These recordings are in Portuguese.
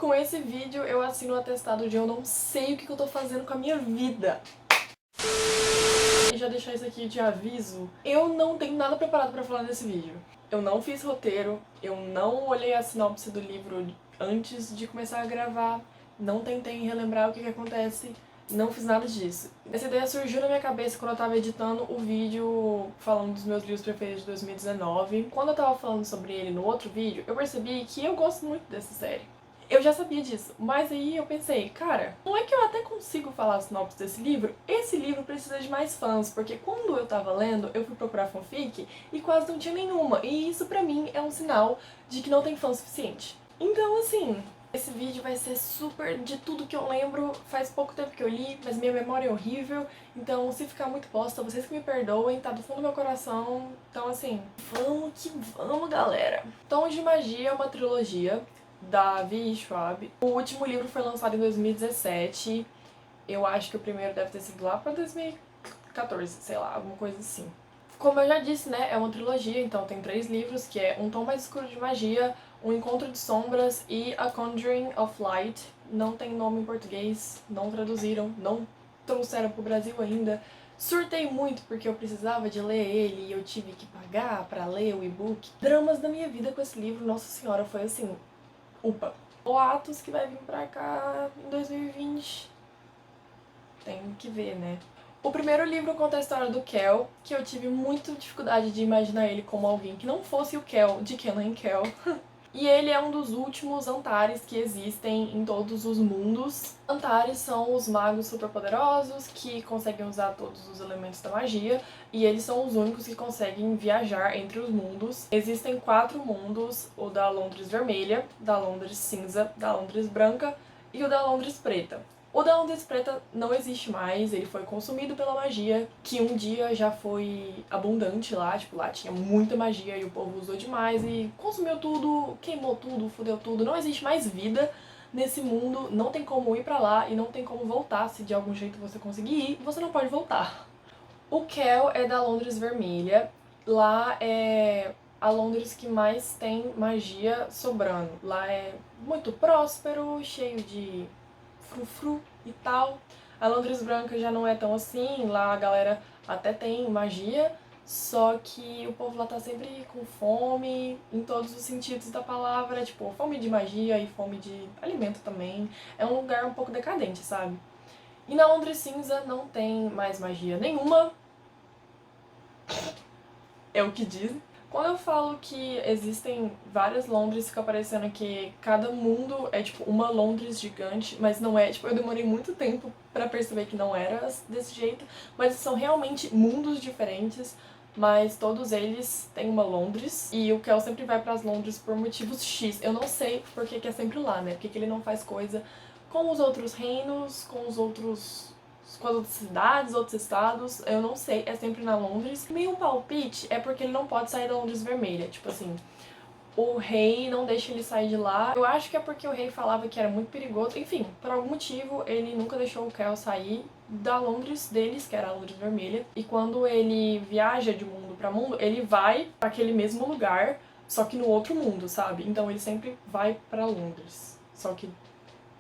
Com esse vídeo eu assino o atestado de eu não sei o que eu tô fazendo com a minha vida. E já deixar isso aqui de aviso, eu não tenho nada preparado pra falar nesse vídeo. Eu não fiz roteiro, eu não olhei a sinopse do livro antes de começar a gravar, não tentei relembrar o que acontece, não fiz nada disso. Essa ideia surgiu na minha cabeça quando eu tava editando o vídeo falando dos meus livros preferidos de 2019. Quando eu tava falando sobre ele no outro vídeo, eu percebi que eu gosto muito dessa série. Eu já sabia disso, mas aí eu pensei, cara, não é que eu até consigo falar a sinopse desse livro? Esse livro precisa de mais fãs, porque quando eu tava lendo, eu fui procurar fanfic e quase não tinha nenhuma, e isso pra mim é um sinal de que não tem fã suficiente. Então, assim, esse vídeo vai ser super de tudo que eu lembro, faz pouco tempo que eu li, mas minha memória é horrível, então se ficar muito bosta, vocês que me perdoem, tá do fundo do meu coração, então assim, vamos que vamos, galera! Tons de Magia é uma trilogia da V.E. Schwab. O último livro foi lançado em 2017, eu acho que o primeiro deve ter sido lá pra 2014, sei lá, alguma coisa assim. Como eu já disse, né, é uma trilogia, então tem 3 livros, que é Um Tom Mais Escuro de Magia, Um Encontro de Sombras e A Conjuring of Light. Não tem nome em português, não traduziram, não trouxeram pro Brasil ainda. Surtei muito porque eu precisava de ler ele e eu tive que pagar pra ler o e-book. Dramas da minha vida com esse livro, nossa senhora, foi assim, upa. Boatos que vai vir pra cá em 2020. Tem que ver, né? O primeiro livro conta a história do Kel, que eu tive muita dificuldade de imaginar ele como alguém que não fosse o Kel de Kenan e Kel. E ele é um dos últimos Antares que existem em todos os mundos. Antares são os magos superpoderosos que conseguem usar todos os elementos da magia, e eles são os únicos que conseguem viajar entre os mundos. Existem 4 mundos, o da Londres Vermelha, da Londres Cinza, da Londres Branca e o da Londres Preta. O da Londres Preta não existe mais, ele foi consumido pela magia, que um dia já foi abundante lá, tipo, lá tinha muita magia e o povo usou demais e consumiu tudo, queimou tudo, fudeu tudo, não existe mais vida nesse mundo, não tem como ir pra lá e não tem como voltar, se de algum jeito você conseguir ir, você não pode voltar. O Kel é da Londres Vermelha, lá é a Londres que mais tem magia sobrando, lá é muito próspero, cheio de frufru e tal. A Londres Branca já não é tão assim, lá a galera até tem magia, só que o povo lá tá sempre com fome, em todos os sentidos da palavra, tipo, fome de magia e fome de alimento também. É um lugar um pouco decadente, sabe? E na Londres Cinza não tem mais magia nenhuma, é o que dizem. Quando eu falo que existem várias Londres, fica parecendo que cada mundo é tipo uma Londres gigante, mas não é, tipo, eu demorei muito tempo pra perceber que não era desse jeito, mas são realmente mundos diferentes, mas todos eles têm uma Londres, e o Kel sempre vai pras Londres por motivos X. Eu não sei por que é sempre lá, né, porque que ele não faz coisa com os outros reinos, com as outras cidades, outros estados, eu não sei, é sempre na Londres. Meu palpite é porque ele não pode sair da Londres Vermelha, tipo assim, o rei não deixa ele sair de lá. Eu acho que é porque o rei falava que era muito perigoso, enfim, por algum motivo ele nunca deixou o Kel sair da Londres deles, que era a Londres Vermelha, e quando ele viaja de mundo pra mundo, ele vai pra aquele mesmo lugar, só que no outro mundo, sabe? Então ele sempre vai pra Londres, só que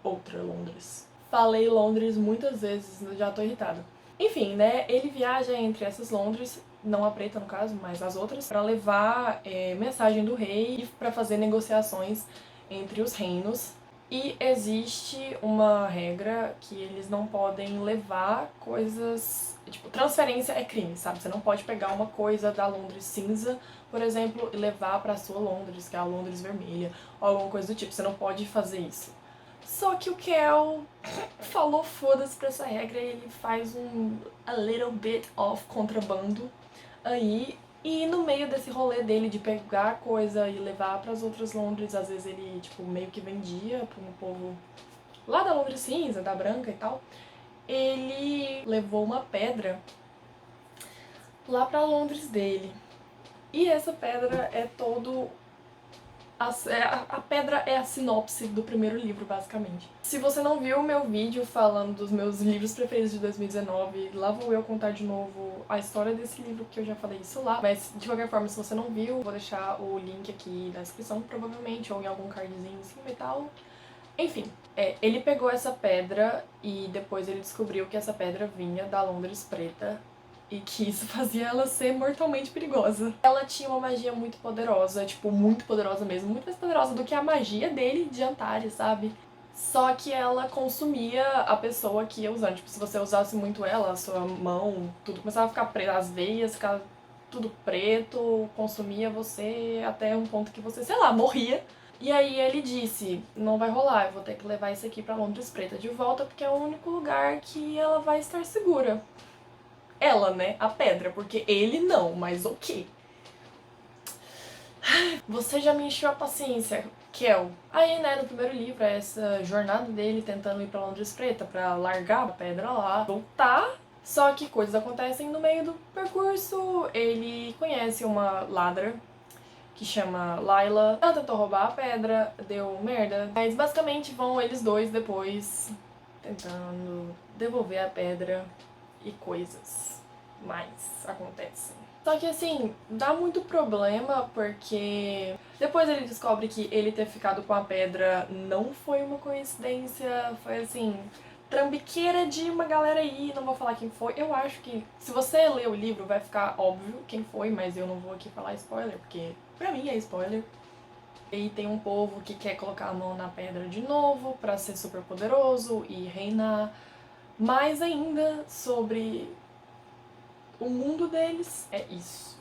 outra Londres. Falei Londres muitas vezes, já tô irritada. Enfim, né, ele viaja entre essas Londres, não a preta no caso, mas as outras, pra levar mensagem do rei e pra fazer negociações entre os reinos. E existe uma regra que eles não podem levar coisas... Tipo, transferência é crime, sabe? Você não pode pegar uma coisa da Londres cinza, por exemplo, e levar pra sua Londres, que é a Londres vermelha, ou alguma coisa do tipo. Você não pode fazer isso. Só que o Kel falou foda-se pra essa regra e ele faz a little bit of contrabando aí. E no meio desse rolê dele de pegar coisa e levar pras outras Londres, às vezes ele, tipo, meio que vendia pro povo lá da Londres cinza, da branca e tal. Ele levou uma pedra lá pra Londres dele. E essa pedra é todo... A pedra é a sinopse do primeiro livro, basicamente. Se você não viu o meu vídeo falando dos meus livros preferidos de 2019, lá vou eu contar de novo a história desse livro, que eu já falei isso lá. Mas, de qualquer forma, se você não viu, vou deixar o link aqui na descrição, provavelmente, ou em algum cardzinho em cima e tal. Enfim, ele pegou essa pedra e depois ele descobriu que essa pedra vinha da Londres Preta e que isso fazia ela ser mortalmente perigosa. Ela tinha uma magia muito poderosa, tipo, muito poderosa mesmo, muito mais poderosa do que a magia dele de Antares, sabe? Só que ela consumia a pessoa que ia usando. Tipo, se você usasse muito ela, a sua mão, tudo começava a ficar preto, as veias ficava tudo preto, consumia você até um ponto que você, sei lá, morria. E aí ele disse, não vai rolar, eu vou ter que levar isso aqui pra Londres Preta de volta, porque é o único lugar que ela vai estar segura. Ela, né? A pedra, porque ele não, mas ok. Você já me encheu a paciência, Kel. Aí, né, no primeiro livro, é essa jornada dele tentando ir pra Londres Preta pra largar a pedra lá, voltar. Só que coisas acontecem no meio do percurso. Ele conhece uma ladra que chama Layla. Ela tentou roubar a pedra, deu merda. Mas basicamente vão eles dois depois tentando devolver a pedra e coisas mais acontecem. Só que assim, dá muito problema porque depois ele descobre que ele ter ficado com a pedra não foi uma coincidência, foi assim, trambiqueira de uma galera aí, não vou falar quem foi. Eu acho que se você ler o livro vai ficar óbvio quem foi, mas eu não vou aqui falar spoiler, porque pra mim é spoiler. E tem um povo que quer colocar a mão na pedra de novo pra ser super poderoso e reinar. Mais ainda sobre o mundo deles, é isso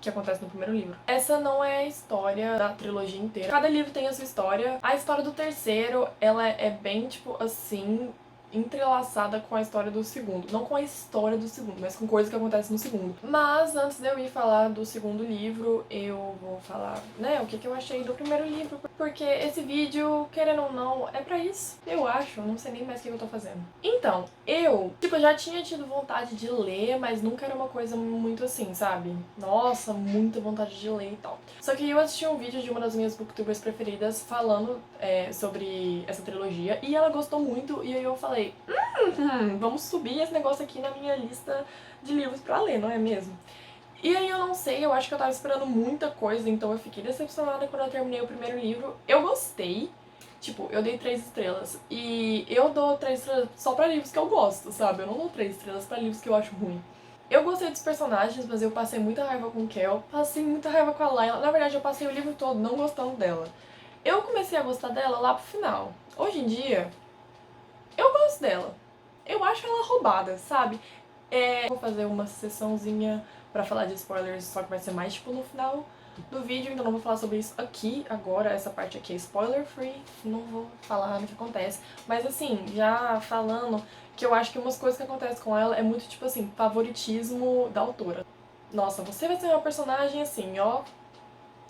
que acontece no primeiro livro. Essa não é a história da trilogia inteira. Cada livro tem a sua história. A história do terceiro, ela é bem, tipo, assim, entrelaçada com a história do segundo. Não com a história do segundo, mas com coisas que acontecem no segundo. Mas antes de eu ir falar do segundo livro, eu vou falar, né, o que eu achei do primeiro livro. Porque esse vídeo, querendo ou não, é pra isso. Eu acho, não sei nem mais o que eu tô fazendo. Então, eu já tinha tido vontade de ler, mas nunca era uma coisa muito assim, sabe? Nossa, muita vontade de ler e tal. Só que eu assisti um vídeo de uma das minhas booktubers preferidas falando sobre essa trilogia e ela gostou muito e aí eu falei, vamos subir esse negócio aqui na minha lista de livros pra ler, não é mesmo? E aí eu não sei, eu acho que eu tava esperando muita coisa, então eu fiquei decepcionada quando eu terminei o primeiro livro. Eu gostei, tipo, eu dei 3 estrelas. E eu dou 3 estrelas só pra livros que eu gosto, sabe? Eu não dou 3 estrelas pra livros que eu acho ruim. Eu gostei dos personagens, mas eu passei muita raiva com Kel, passei muita raiva com a Layla. Na verdade, eu passei o livro todo não gostando dela. Eu comecei a gostar dela lá pro final. Hoje em dia, eu gosto dela. Eu acho ela roubada, sabe? Vou fazer uma sessãozinha pra falar de spoilers, só que vai ser mais tipo no final do vídeo, então não vou falar sobre isso aqui agora. Essa parte aqui é spoiler free, não vou falar no que acontece. Mas assim, já falando que eu acho que umas coisas que acontecem com ela é muito tipo assim, favoritismo da autora. Nossa, você vai ser uma personagem assim, ó,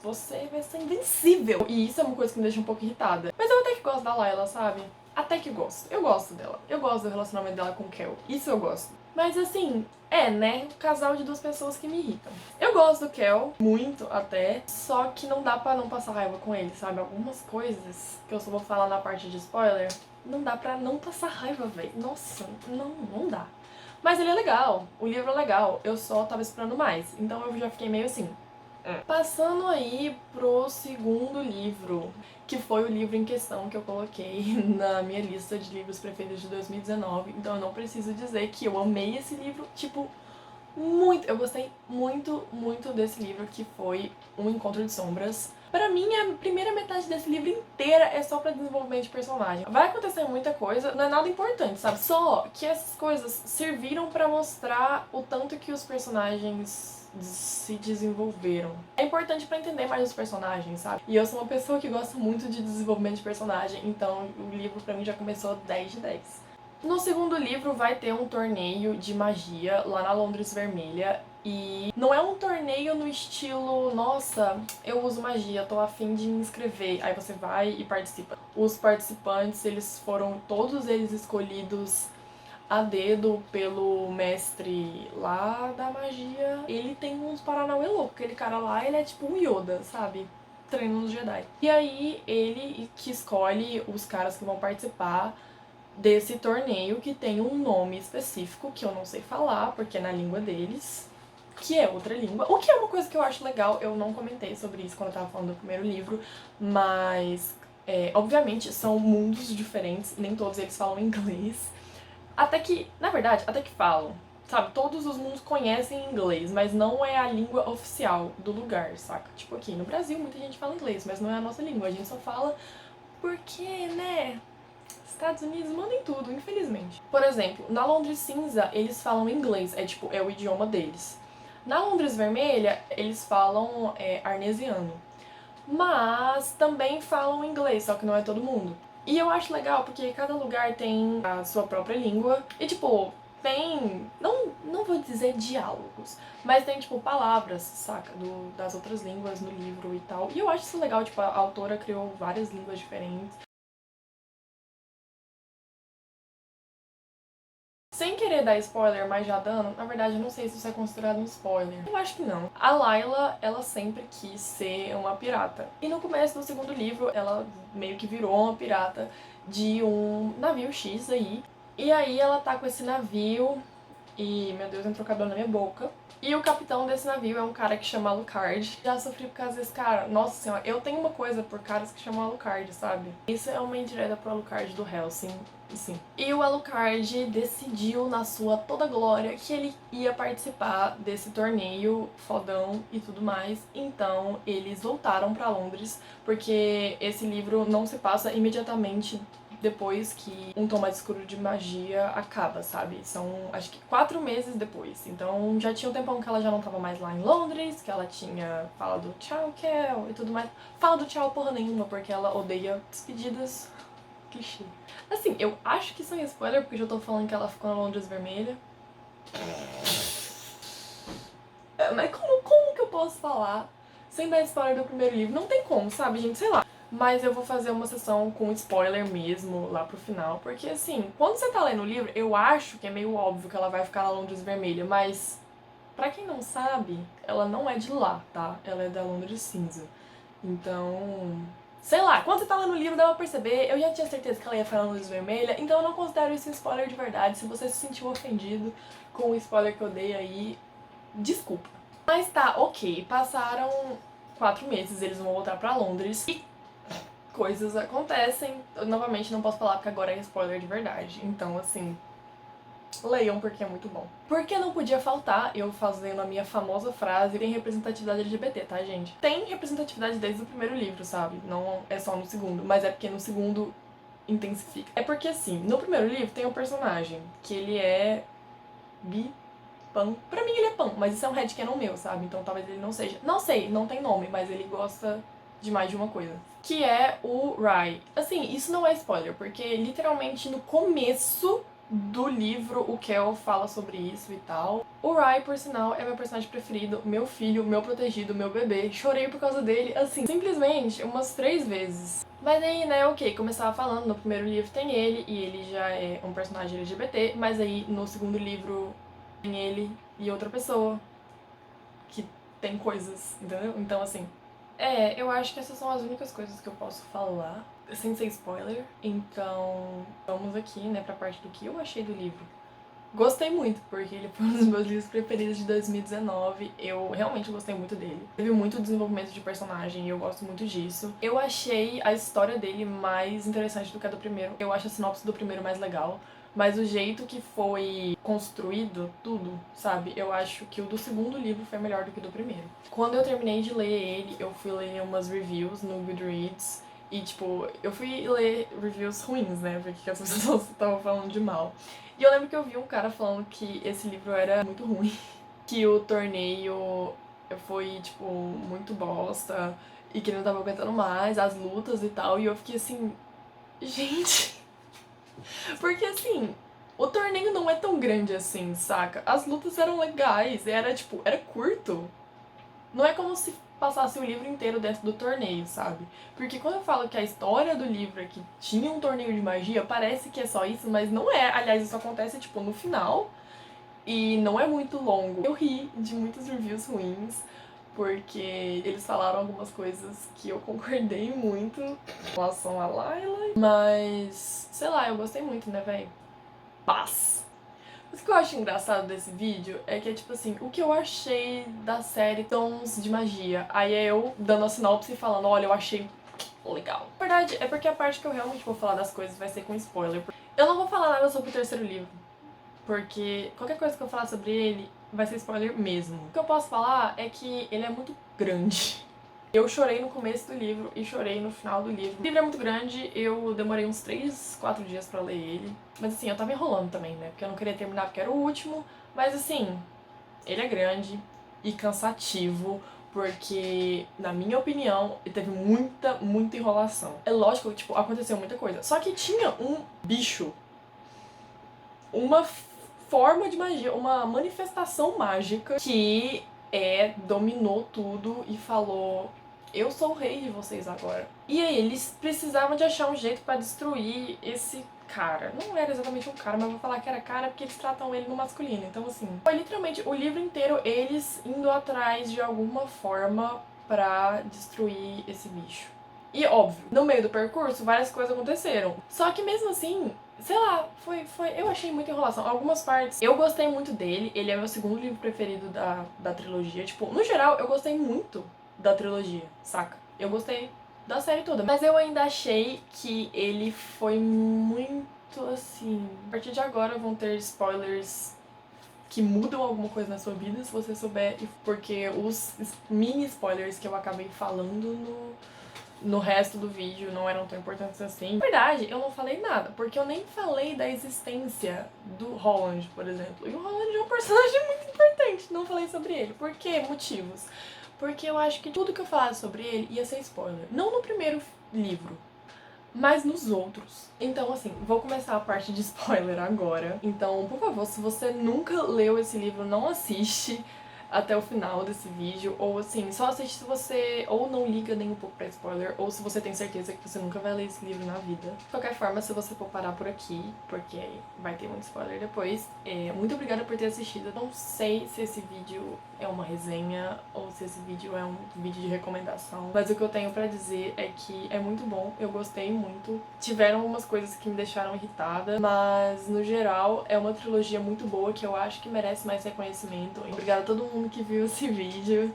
você vai ser invencível. E isso é uma coisa que me deixa um pouco irritada. Mas eu até que gosto da Layla, sabe? Até que gosto. Eu gosto dela. Eu gosto do relacionamento dela com o Kel. Isso eu gosto. Mas assim, né? Um casal de duas pessoas que me irritam. Eu gosto do Kel, muito até, só que não dá pra não passar raiva com ele, sabe? Algumas coisas que eu só vou falar na parte de spoiler, não dá pra não passar raiva, velho. Nossa, não dá. Mas ele é legal, o livro é legal, eu só tava esperando mais. Então eu já fiquei meio assim. Passando aí pro segundo livro, que foi o livro em questão que eu coloquei na minha lista de livros preferidos de 2019, então eu não preciso dizer que eu amei esse livro, tipo, muito. Eu gostei muito desse livro, que foi Um Encontro de Sombras. Pra mim, a primeira metade desse livro inteira é só pra desenvolvimento de personagem. Vai acontecer muita coisa, não é nada importante, sabe? Só que essas coisas serviram pra mostrar o tanto que os personagens se desenvolveram. É importante pra entender mais os personagens, sabe? E eu sou uma pessoa que gosta muito de desenvolvimento de personagem, então o livro pra mim já começou 10 de 10. No segundo livro vai ter um torneio de magia lá na Londres Vermelha. E não é um torneio no estilo, nossa, eu uso magia, tô a fim de me inscrever. Aí você vai e participa. Os participantes, eles foram todos eles escolhidos a dedo pelo mestre lá da magia. Ele tem uns paranauê louco, aquele cara lá, ele é tipo um Yoda, sabe? Treinando os Jedi. E aí ele que escolhe os caras que vão participar desse torneio, que tem um nome específico que eu não sei falar, porque é na língua deles, que é outra língua. O que é uma coisa que eu acho legal, eu não comentei sobre isso quando eu tava falando do primeiro livro, mas Obviamente, são mundos diferentes, nem todos eles falam inglês. Até que, na verdade, até que falam. Sabe, todos os mundos conhecem inglês, mas não é a língua oficial do lugar, saca? Tipo, aqui no Brasil muita gente fala inglês, mas não é a nossa língua. A gente só fala porque, né? Estados Unidos mandam em tudo, infelizmente. Por exemplo, na Londres Cinza, eles falam inglês, é o idioma deles. Na Londres Vermelha, eles falam arnesiano. Mas também falam inglês, só que não é todo mundo. E eu acho legal porque cada lugar tem a sua própria língua. E, tipo, tem... Não vou dizer diálogos, mas tem, tipo, palavras, saca? Das outras línguas no livro e tal. E eu acho isso legal, tipo, a autora criou várias línguas diferentes. Sem querer dar spoiler, mas já dando, na verdade eu não sei se isso é considerado um spoiler. Eu acho que não. A Layla, ela sempre quis ser uma pirata. E no começo do segundo livro, ela meio que virou uma pirata de um navio X aí. E aí ela tá com esse navio e, meu Deus, entrou cabelo na minha boca. E o capitão desse navio é um cara que chama Alucard. Já sofri por causa desse cara. Nossa senhora, eu tenho uma coisa por caras que chamam Alucard, sabe? Isso é uma indireta pro Alucard do Hellsing, sim. E o Alucard decidiu, na sua toda glória, que ele ia participar desse torneio fodão e tudo mais. Então, eles voltaram pra Londres, porque esse livro não se passa imediatamente depois que um tom mais escuro de magia acaba, sabe? São, acho que 4 meses depois. Então já tinha um tempão que ela já não tava mais lá em Londres, que ela tinha falado tchau, Kel, e tudo mais. Fala do tchau porra nenhuma, porque ela odeia despedidas. Clichê. Assim, eu acho que isso é spoiler, porque eu já tô falando que ela ficou na Londres Vermelha. Mas como que eu posso falar sem dar spoiler do primeiro livro? Não tem como, sabe, gente? Sei lá. Mas eu vou fazer uma sessão com spoiler mesmo lá pro final, porque assim, quando você tá lendo o livro, eu acho que é meio óbvio que ela vai ficar na Londres Vermelha, mas pra quem não sabe, ela não é de lá, tá? Ela é da Londres Cinza. Então, sei lá, quando você tá lendo o livro dá pra perceber, eu já tinha certeza que ela ia ficar na Londres Vermelha, então eu não considero isso um spoiler de verdade. Se você se sentiu ofendido com o spoiler que eu dei aí, desculpa. Mas tá, ok, passaram 4 meses, eles vão voltar pra Londres e coisas acontecem. Eu, novamente, não posso falar porque agora é spoiler de verdade. Então, assim, leiam porque é muito bom. Porque não podia faltar eu fazendo a minha famosa frase: tem representatividade LGBT, tá, gente? Tem representatividade desde o primeiro livro, sabe? Não é só no segundo, mas é porque no segundo intensifica. É porque, assim, no primeiro livro tem um personagem que ele é bi, pan. Pra mim ele é pan, mas isso é um headcanon meu, sabe? Então talvez ele não seja. Não sei, não tem nome, mas ele gosta de mais de uma coisa. Que é o Rai. Assim, isso não é spoiler, porque literalmente no começo do livro o Kel fala sobre isso e tal. O Rai, por sinal, é meu personagem preferido, meu filho, meu protegido, meu bebê. Chorei por causa dele, assim, simplesmente umas 3 vezes. Mas aí, né, ok, começava falando, no primeiro livro tem ele, e ele já é um personagem LGBT, mas aí no segundo livro tem ele e outra pessoa que tem coisas, entendeu? Então, assim, eu acho que essas são as únicas coisas que eu posso falar, sem ser spoiler. Então, vamos aqui, né, pra parte do que eu achei do livro. Gostei muito, porque ele foi um dos meus livros preferidos de 2019. Eu realmente gostei muito dele. Teve muito desenvolvimento de personagem e eu gosto muito disso. Eu achei a história dele mais interessante do que a do primeiro. Eu acho a sinopse do primeiro mais legal. Mas o jeito que foi construído tudo, sabe? Eu acho que o do segundo livro foi melhor do que o do primeiro. Quando eu terminei de ler ele, eu fui ler umas reviews no Goodreads. E, tipo, eu fui ler reviews ruins, né? Porque as pessoas estavam falando de mal. E eu lembro que eu vi um cara falando que esse livro era muito ruim. Que o torneio foi, tipo, muito bosta. E que ele não tava aguentando mais, as lutas e tal. E eu fiquei assim... Gente... Porque, assim... O torneio não é tão grande assim, saca? As lutas eram legais. Era, tipo... Era curto. Não é como se passasse o livro inteiro dentro do torneio, sabe? Porque quando eu falo que a história do livro é que tinha um torneio de magia, parece que é só isso, mas não é. Aliás, isso acontece, tipo, no final e não é muito longo. Eu ri de muitos reviews ruins, porque eles falaram algumas coisas que eu concordei muito em relação a Layla, mas, sei lá, eu gostei muito, né, véi? Paz! O que eu acho engraçado desse vídeo é que é tipo assim, o que eu achei da série Tons de Magia. Aí é eu dando a sinopse e falando, olha, eu achei legal. Na verdade, é porque a parte que eu realmente vou falar das coisas vai ser com spoiler. Eu não vou falar nada sobre o terceiro livro, porque qualquer coisa que eu falar sobre ele vai ser spoiler mesmo. O que eu posso falar é que ele é muito grande. Eu chorei no começo do livro e chorei no final do livro. O livro é muito grande, eu demorei uns 3, 4 dias pra ler ele. Mas assim, eu tava enrolando também, né? Porque eu não queria terminar porque era o último. Mas assim, ele é grande e cansativo, porque, na minha opinião, ele teve muita enrolação. É lógico que, tipo, aconteceu muita coisa. Só que tinha um bicho, uma forma de magia, uma manifestação mágica que dominou tudo e falou: eu sou o rei de vocês agora. E aí eles precisavam de achar um jeito pra destruir esse cara. Não era exatamente um cara, mas eu vou falar que era cara porque eles tratam ele no masculino. Então assim, foi literalmente o livro inteiro eles indo atrás de alguma forma pra destruir esse bicho. E óbvio, no meio do percurso várias coisas aconteceram. Só que mesmo assim, sei lá, eu achei muita enrolação. Algumas partes, eu gostei muito dele, ele é meu segundo livro preferido da trilogia. Tipo, no geral, eu gostei muito da trilogia, saca? Eu gostei da série toda, mas eu ainda achei que ele foi muito assim... A partir de agora vão ter spoilers que mudam alguma coisa na sua vida, se você souber, porque os mini spoilers que eu acabei falando no resto do vídeo não eram tão importantes assim. Na verdade, eu não falei nada, porque eu nem falei da existência do Holland, por exemplo. E o Holland é um personagem muito importante, não falei sobre ele. Por quê? Motivos. Porque eu acho que tudo que eu falasse sobre ele ia ser spoiler. Não no primeiro livro, mas nos outros. Então, assim, vou começar a parte de spoiler agora. Então, por favor, se você nunca leu esse livro, não assiste até o final desse vídeo, ou assim, só assiste se você ou não liga nem um pouco pra spoiler, ou se você tem certeza que você nunca vai ler esse livro na vida. De qualquer forma, se você for parar por aqui, porque vai ter muito spoiler depois, muito obrigada por ter assistido. Eu não sei se esse vídeo é uma resenha ou se esse vídeo é um vídeo de recomendação, mas o que eu tenho pra dizer é que é muito bom, eu gostei muito. Tiveram algumas coisas que me deixaram irritada, mas no geral é uma trilogia muito boa que eu acho que merece mais reconhecimento. Obrigada a todo mundo que viu esse vídeo,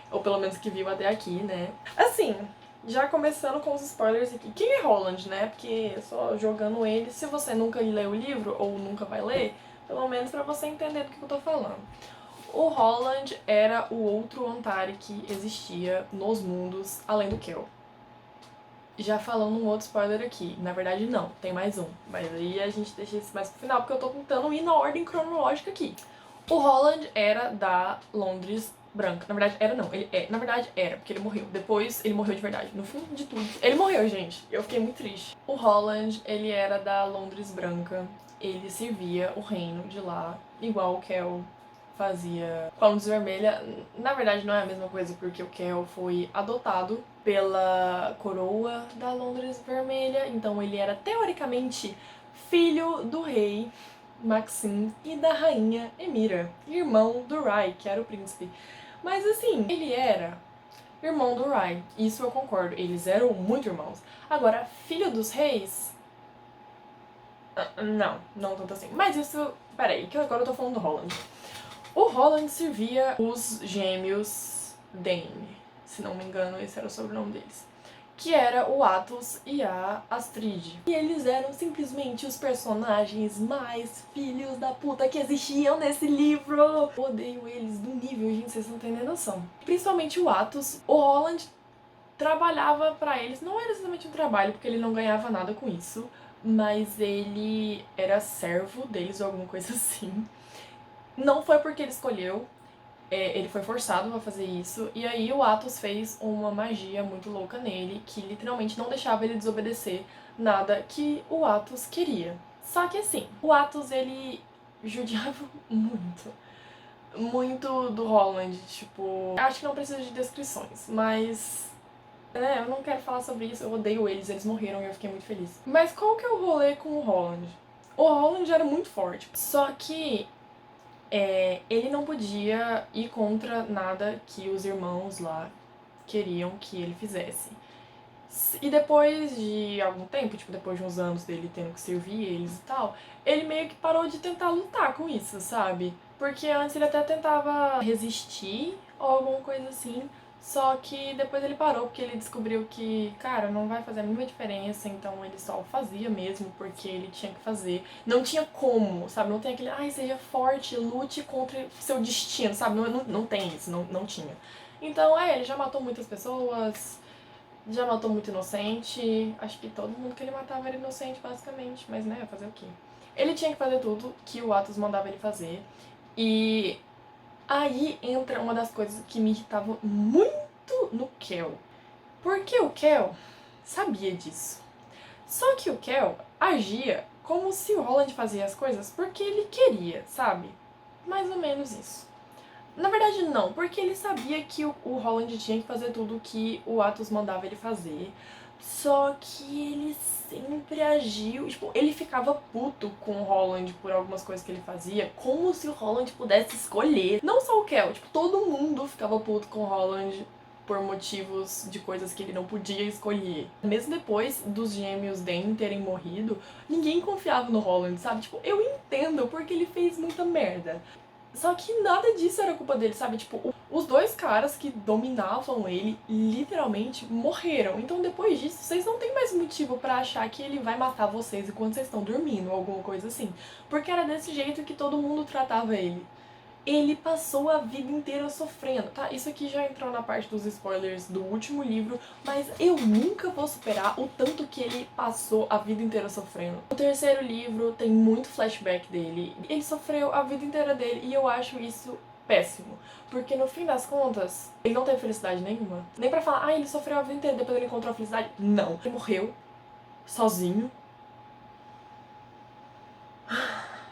ou pelo menos que viu até aqui, né? Assim, já começando com os spoilers aqui. Quem é Holland, né? Porque só jogando ele, se você nunca leu o livro ou nunca vai ler, pelo menos pra você entender do que eu tô falando. O Holland era o outro Antari que existia nos mundos além do Kel. Já falando um outro spoiler aqui, na verdade não, tem mais um, mas aí a gente deixa isso mais pro final porque eu tô tentando ir na ordem cronológica aqui. O Holland era da Londres branca, na verdade era não, ele na verdade era, porque ele morreu, depois ele morreu de verdade, no fim de tudo, ele morreu, gente, eu fiquei muito triste. O Holland, ele era da Londres branca, ele servia o reino de lá, igual o Kel fazia com a Londres Vermelha. Na verdade não é a mesma coisa, porque o Kel foi adotado pela coroa da Londres Vermelha, então ele era teoricamente filho do rei Maxim e da rainha Emira, irmão do Rai, que era o príncipe. Mas assim, ele era irmão do Rai, isso eu concordo, eles eram muito irmãos. Agora, filho dos reis... não tanto assim. Mas isso... Peraí, que agora eu tô falando do Holland. O Holland servia os gêmeos Dane, se não me engano esse era o sobrenome deles, que era o Athos e a Astrid. E eles eram simplesmente os personagens mais filhos da puta que existiam nesse livro. Eu odeio eles do nível, gente, vocês não têm nem noção. Principalmente o Athos. O Holland trabalhava pra eles, não era exatamente um trabalho, porque ele não ganhava nada com isso, mas ele era servo deles ou alguma coisa assim. Não foi porque ele escolheu, ele foi forçado a fazer isso, e aí o Athos fez uma magia muito louca nele, que literalmente não deixava ele desobedecer nada que o Athos queria. Só que assim, o Athos, ele judiava muito do Holland, tipo... Acho que não precisa de descrições, mas... eu não quero falar sobre isso, eu odeio eles morreram e eu fiquei muito feliz. Mas qual que é o rolê com o Holland? O Holland era muito forte, só que ele não podia ir contra nada que os irmãos lá queriam que ele fizesse. E depois de algum tempo, tipo, depois de uns anos dele tendo que servir eles e tal, ele meio que parou de tentar lutar com isso, sabe? Porque antes ele até tentava resistir ou alguma coisa assim, Só que depois ele parou porque ele descobriu que, cara, não vai fazer a mínima diferença, então ele só fazia mesmo porque ele tinha que fazer. Não tinha como, sabe? Não tem aquele, ai, seja forte, lute contra seu destino, sabe? Não tem isso, não tinha. Então, ele já matou muitas pessoas, já matou muito inocente. Acho que todo mundo que ele matava era inocente, basicamente, mas né, fazer o quê? Ele tinha que fazer tudo que o Atos mandava ele fazer. E aí entra uma das coisas que me irritava muito no Kel. Porque o Kel sabia disso. Só que o Kel agia como se o Holland fazia as coisas porque ele queria, sabe? Mais ou menos isso. Na verdade, não, porque ele sabia que o Holland tinha que fazer tudo o que o Atos mandava ele fazer. Só que ele sempre agiu. Tipo, ele ficava puto com o Holland por algumas coisas que ele fazia, como se o Holland pudesse escolher. Não só o Kel, tipo, todo mundo ficava puto com o Holland por motivos de coisas que ele não podia escolher. Mesmo depois dos gêmeos Dane terem morrido, ninguém confiava no Holland, sabe? Tipo, eu entendo porque ele fez muita merda. Só que nada disso era culpa dele, sabe? Tipo, os dois caras que dominavam ele literalmente morreram. Então depois disso, vocês não têm mais motivo pra achar que ele vai matar vocês enquanto vocês estão dormindo ou alguma coisa assim. Porque era desse jeito que todo mundo tratava ele. Ele passou a vida inteira sofrendo, tá? Isso aqui já entrou na parte dos spoilers do último livro, mas eu nunca vou superar o tanto que ele passou a vida inteira sofrendo. O terceiro livro tem muito flashback dele. Ele sofreu a vida inteira dele e eu acho isso péssimo. Porque no fim das contas, ele não teve felicidade nenhuma. Nem pra falar, ele sofreu a vida inteira, depois ele encontrou a felicidade. Não. Ele morreu sozinho.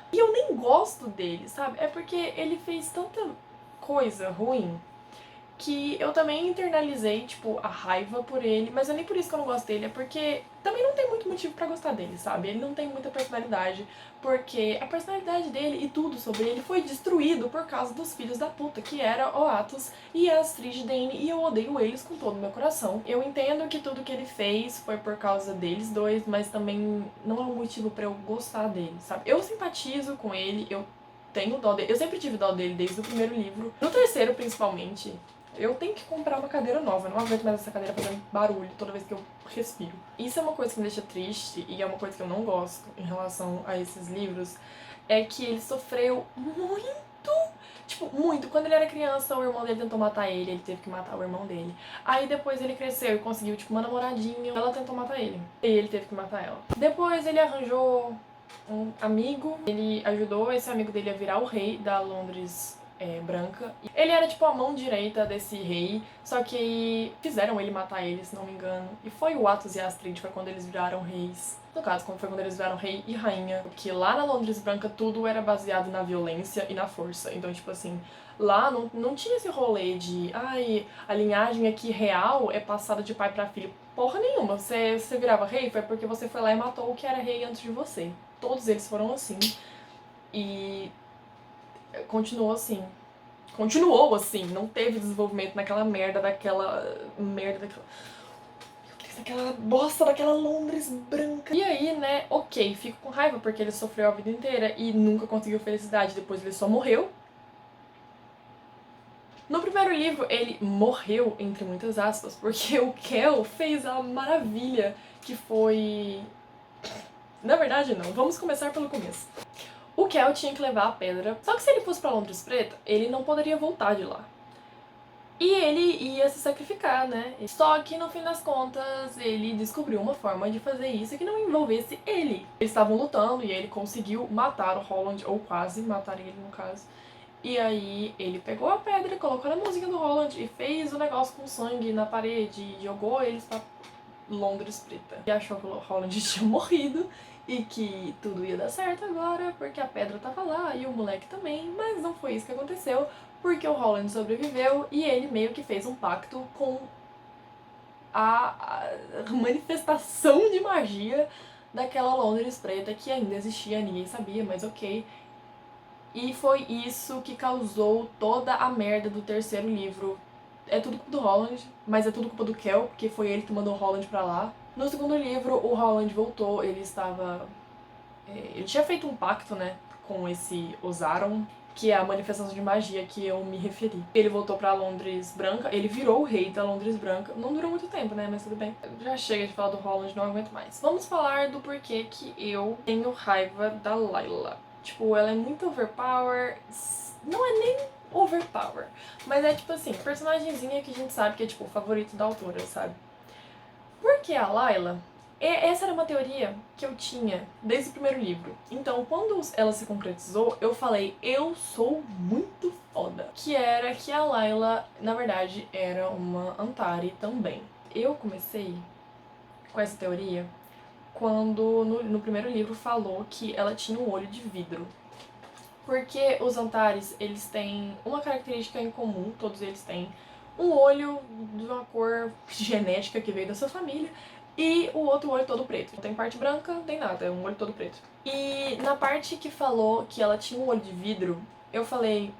E eu nem gosto dele, sabe? É porque ele fez tanta coisa ruim que eu também internalizei, tipo, a raiva por ele, mas não é nem por isso que eu não gosto dele, é porque também não tem muito motivo pra gostar dele, sabe? Ele não tem muita personalidade, porque a personalidade dele e tudo sobre ele foi destruído por causa dos filhos da puta, que era o Atos e a Astrid Dane, e eu odeio eles com todo o meu coração. Eu entendo que tudo que ele fez foi por causa deles dois, mas também não é um motivo pra eu gostar dele, sabe? Eu simpatizo com ele, eu tenho dó dele, eu sempre tive dó dele desde o primeiro livro. No terceiro, principalmente, eu tenho que comprar uma cadeira nova, eu não aguento mais essa cadeira fazendo barulho toda vez que eu respiro. Isso é uma coisa que me deixa triste e é uma coisa que eu não gosto em relação a esses livros, é que ele sofreu muito, tipo, muito. Quando ele era criança, o irmão dele tentou matar ele teve que matar o irmão dele. Aí depois ele cresceu e conseguiu, tipo, uma namoradinha, ela tentou matar ele, e ele teve que matar ela. Depois ele arranjou um amigo, ele ajudou esse amigo dele a virar o rei da Londres branca. Ele era tipo a mão direita desse rei, só que fizeram ele matar ele, se não me engano. E foi o Atos e a Astrid, foi quando eles viraram reis. No caso, foi quando eles viraram rei e rainha. Porque lá na Londres branca tudo era baseado na violência e na força. Então, tipo assim, lá não tinha esse rolê de a linhagem aqui real é passada de pai pra filho. Porra nenhuma. Você virava rei foi porque você foi lá e matou o que era rei antes de você. Todos eles foram assim. E continuou assim. Continuou assim, não teve desenvolvimento naquela merda daquela. Daquela bosta daquela Londres branca. E aí, né, ok, fico com raiva porque ele sofreu a vida inteira e nunca conseguiu felicidade, depois ele só morreu. No primeiro livro, ele morreu, entre muitas aspas, porque o Kel fez a maravilha que foi. Na verdade, não. Vamos começar pelo começo. O Kel tinha que levar a pedra, só que se ele fosse pra Londres Preta, ele não poderia voltar de lá. E ele ia se sacrificar, né? Só que no fim das contas, ele descobriu uma forma de fazer isso que não envolvesse ele. Eles estavam lutando e ele conseguiu matar o Holland, ou quase matar ele no caso. E aí ele pegou a pedra, colocou na mãozinha do Holland e fez o negócio com sangue na parede e jogou eles pra Londres Preta. E achou que o Holland tinha morrido e que tudo ia dar certo agora, porque a pedra tava lá e o moleque também, mas não foi isso que aconteceu, porque o Holland sobreviveu e ele meio que fez um pacto com a manifestação de magia daquela Londres Preta que ainda existia, ninguém sabia, mas ok. E foi isso que causou toda a merda do terceiro livro. É tudo culpa do Holland, mas é tudo culpa do Kel, porque foi ele que mandou o Holland pra lá. No segundo livro, o Holland voltou, ele estava... Ele tinha feito um pacto, né, com esse Osaron, que é a manifestação de magia que eu me referi. Ele voltou pra Londres Branca, ele virou o rei da Londres Branca. Não durou muito tempo, né, mas tudo bem. Já chega de falar do Holland, não aguento mais. Vamos falar do porquê que eu tenho raiva da Layla. Tipo, ela é muito overpower, não é nem overpower, mas é tipo assim, personagemzinha que a gente sabe que é tipo o favorito da autora, sabe? Porque a Layla, essa era uma teoria que eu tinha desde o primeiro livro. Então, quando ela se concretizou, eu falei, eu sou muito foda. Que era que a Layla, na verdade, era uma Antari também. Eu comecei com essa teoria quando no primeiro livro falou que ela tinha um olho de vidro. Porque os Antares, eles têm uma característica em comum, todos eles têm um olho de uma cor genética que veio da sua família e o outro olho todo preto. Não tem parte branca, não tem nada, é um olho todo preto. E na parte que falou que ela tinha um olho de vidro, eu falei,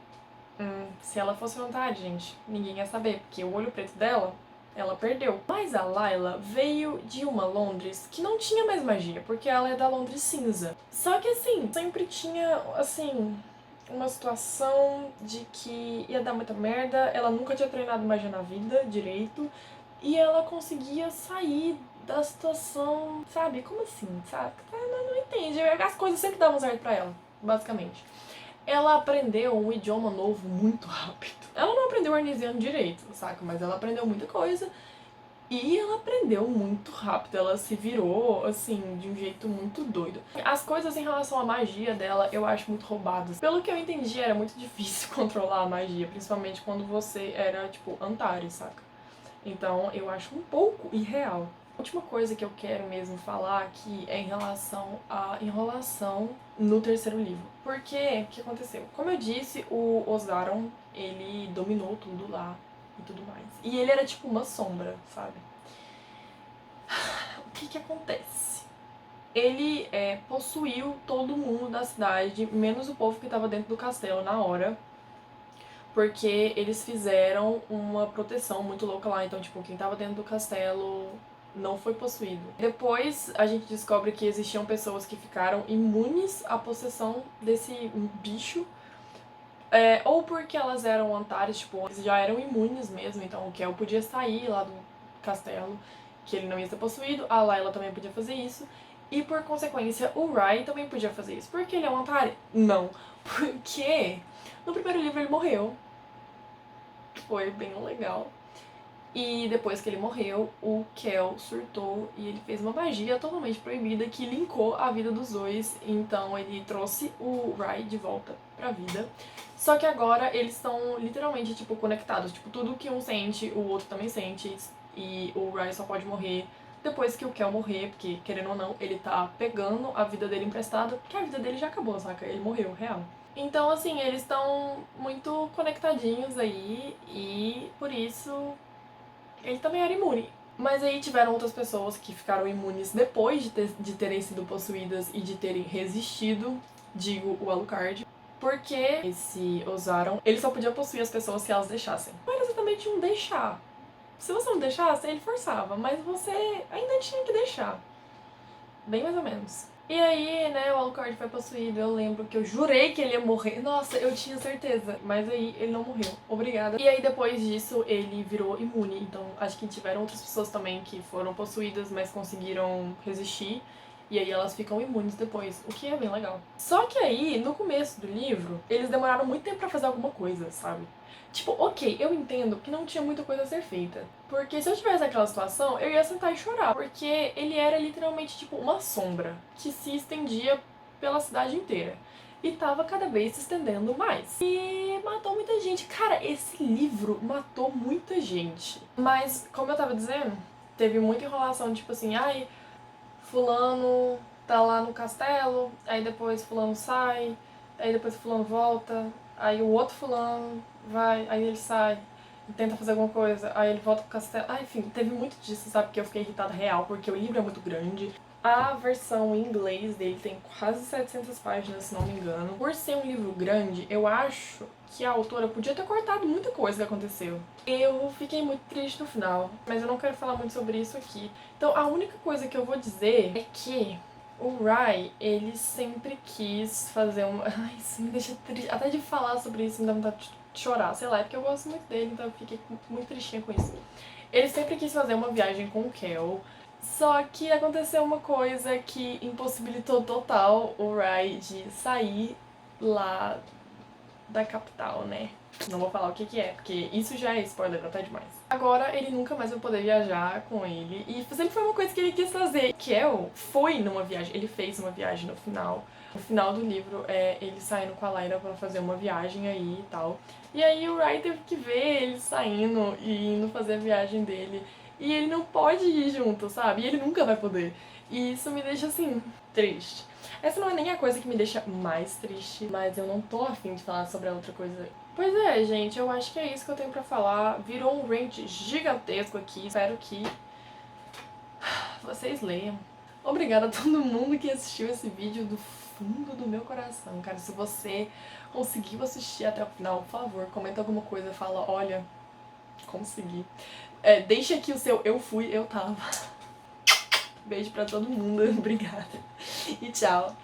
se ela fosse vontade, gente, ninguém ia saber, porque o olho preto dela, ela perdeu. Mas a Layla veio de uma Londres que não tinha mais magia, porque ela é da Londres cinza. Só que assim, sempre tinha, assim, uma situação de que ia dar muita merda, ela nunca tinha treinado magia na vida direito, e ela conseguia sair da situação, sabe? Como assim, sabe? Ela não entende, as coisas sempre davam certo pra ela, basicamente. Ela aprendeu um idioma novo muito rápido. Ela não aprendeu arnesiano direito, saca? Mas ela aprendeu muita coisa. E ela aprendeu muito rápido, ela se virou, assim, de um jeito muito doido. As coisas em relação à magia dela eu acho muito roubadas. Pelo que eu entendi, era muito difícil controlar a magia, principalmente quando você era, tipo, Antares, saca? Então eu acho um pouco irreal. A última coisa que eu quero mesmo falar aqui é em relação à enrolação no terceiro livro. Porque, o que aconteceu? Como eu disse, o Osaron, ele dominou tudo lá e tudo mais. E ele era tipo uma sombra, sabe? O que acontece? Ele possuiu todo mundo da cidade, menos o povo que estava dentro do castelo na hora. Porque eles fizeram uma proteção muito louca lá, então, tipo, quem tava dentro do castelo não foi possuído. Depois a gente descobre que existiam pessoas que ficaram imunes à possessão desse bicho, ou porque elas eram Antares, tipo, eles já eram imunes mesmo, então o Kel podia sair lá do castelo, que ele não ia ser possuído, a Layla também podia fazer isso, e por consequência o Rai também podia fazer isso. Por que ele é um Antari? Não. Porque no primeiro livro ele morreu. Foi bem legal. E depois que ele morreu, o Kel surtou e ele fez uma magia totalmente proibida que linkou a vida dos dois. Então ele trouxe o Rai de volta pra vida. Só que agora eles estão literalmente, tipo, conectados. Tipo, tudo que um sente, o outro também sente. E o Rai só pode morrer depois que o Kel morrer, porque, querendo ou não, ele tá pegando a vida dele emprestada, porque a vida dele já acabou, saca? Ele morreu, real. Então, assim, eles estão muito conectadinhos aí e por isso ele também era imune. Mas aí tiveram outras pessoas que ficaram imunes depois de terem sido possuídas e de terem resistido, digo, o Alucard. Porque esse Osaron, ele só podia possuir as pessoas se elas deixassem. Não era exatamente um deixar. Se você não deixasse, ele forçava, mas você ainda tinha que deixar. Bem mais ou menos. E aí, né, o Alucard foi possuído, eu lembro que eu jurei que ele ia morrer. Nossa, eu tinha certeza, mas aí ele não morreu. Obrigada. E aí depois disso ele virou imune, então acho que tiveram outras pessoas também que foram possuídas, mas conseguiram resistir. E aí elas ficam imunes depois, o que é bem legal. Só que aí, no começo do livro, eles demoraram muito tempo pra fazer alguma coisa, sabe? Tipo, ok, eu entendo que não tinha muita coisa a ser feita. Porque se eu tivesse naquela situação, eu ia sentar e chorar. Porque ele era literalmente, tipo, uma sombra que se estendia pela cidade inteira. E tava cada vez se estendendo mais. E matou muita gente. Cara, esse livro matou muita gente. Mas, como eu tava dizendo, teve muita enrolação, tipo assim, ai, fulano tá lá no castelo, aí depois fulano sai, aí depois fulano volta, aí o outro fulano vai, aí ele sai e tenta fazer alguma coisa, aí ele volta pro castelo. Ah, enfim, teve muito disso, sabe? Que eu fiquei irritada real, porque o livro é muito grande. A versão em inglês dele tem quase 700 páginas, se não me engano. Por ser um livro grande, eu acho que a autora podia ter cortado muita coisa que aconteceu. Eu fiquei muito triste no final, mas eu não quero falar muito sobre isso aqui. Então a única coisa que eu vou dizer é que O Rai, ele sempre quis fazer uma... Ai, isso me deixa triste. Até de falar sobre isso me dá vontade de chorar. Sei lá, é porque eu gosto muito dele, então eu fiquei muito tristinha com isso. Ele sempre quis fazer uma viagem com o Kel, só que aconteceu uma coisa que impossibilitou total o Rai de sair lá da capital, né? Não vou falar o que que é, porque isso já é spoiler até demais. Agora ele nunca mais vai poder viajar com ele, e sempre foi uma coisa que ele quis fazer. Kel foi numa viagem, ele fez uma viagem no final. O final do livro é ele saindo com a Lyra pra fazer uma viagem aí e tal. E aí o Rai teve que ver ele saindo e indo fazer a viagem dele. E ele não pode ir junto, sabe? E ele nunca vai poder. E isso me deixa assim, triste. Essa não é nem a coisa que me deixa mais triste, mas eu não tô afim de falar sobre a outra coisa. Pois é, gente, eu acho que é isso que eu tenho pra falar. Virou um rant gigantesco aqui. Espero que vocês leiam. Obrigada a todo mundo que assistiu esse vídeo do fundo do meu coração, cara. Se você conseguiu assistir até o final, por favor, comenta alguma coisa, fala, olha, consegui. Deixa aqui o seu eu fui, eu tava. Beijo pra todo mundo, obrigada. E tchau.